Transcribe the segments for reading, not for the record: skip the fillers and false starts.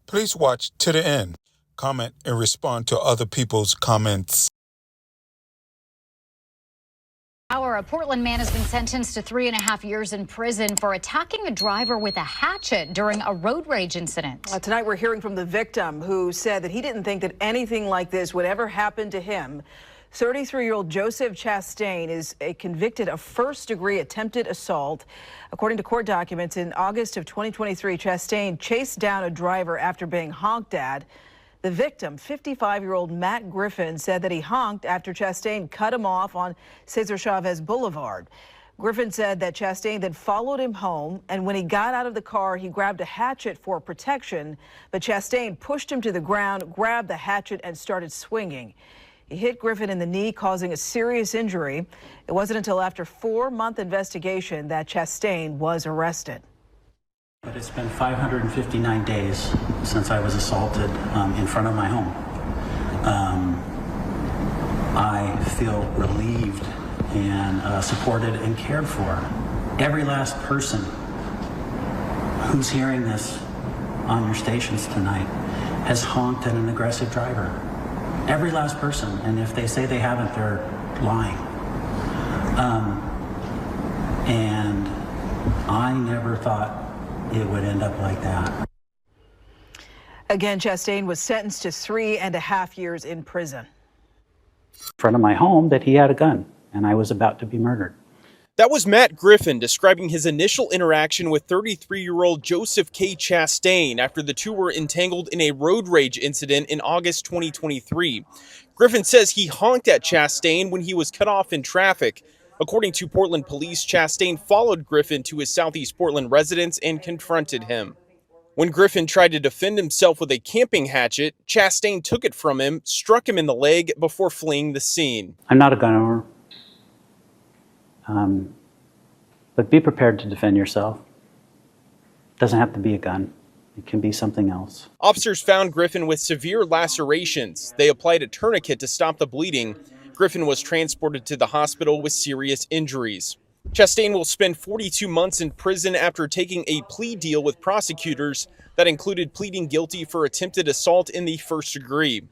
Please watch to the end. Comment and respond to other people's comments. A Portland man has been sentenced to 3.5 years in prison for attacking a driver with a hatchet during a road rage incident. Tonight we're hearing from the victim, who said that he didn't think that anything like this would ever happen to him. 33-year-old Joseph Chastain is convicted of first-degree attempted assault. According to court documents, in August of 2023, Chastain chased down a driver after being honked at. The victim, 55-year-old Matt Griffin, said that he honked after Chastain cut him off on Cesar Chavez Boulevard. Griffin said that Chastain then followed him home, and when he got out of the car, he grabbed a hatchet for protection, but Chastain pushed him to the ground, grabbed the hatchet, and started swinging. He hit Griffin in the knee, causing a serious injury. It wasn't until after a 4-month investigation that Chastain was arrested. But it's been 559 days since I was assaulted in front of my home. I feel relieved and supported and cared for. Every last person who's hearing this on your stations tonight has honked at an aggressive driver. Every last person, and if they say they haven't, they're lying. And I never thought it would end up like that. Again, Chastain was sentenced to 3.5 years in prison. In front of my home that he had a gun and I was about to be murdered. That was Matt Griffin describing his initial interaction with 33-year-old Joseph K. Chastain after the two were entangled in a road rage incident in August 2023. Griffin says he honked at Chastain when he was cut off in traffic. According to Portland police, Chastain followed Griffin to his Southeast Portland residence and confronted him. When Griffin tried to defend himself with a camping hatchet, Chastain took it from him, struck him in the leg before fleeing the scene. I'm not a gun owner. But be prepared to defend yourself. It doesn't have to be a gun. It can be something else. Officers found Griffin with severe lacerations. They applied a tourniquet to stop the bleeding. Griffin was transported to the hospital with serious injuries. Chastain will spend 42 months in prison after taking a plea deal with prosecutors that included pleading guilty for attempted assault in the first degree.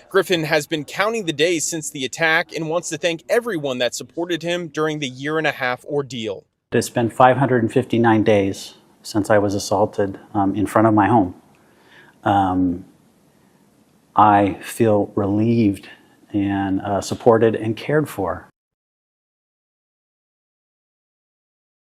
Griffin has been counting the days since the attack and wants to thank everyone that supported him during the 1.5-year ordeal. It's been 559 days since I was assaulted in front of my home. I feel relieved and supported and cared for.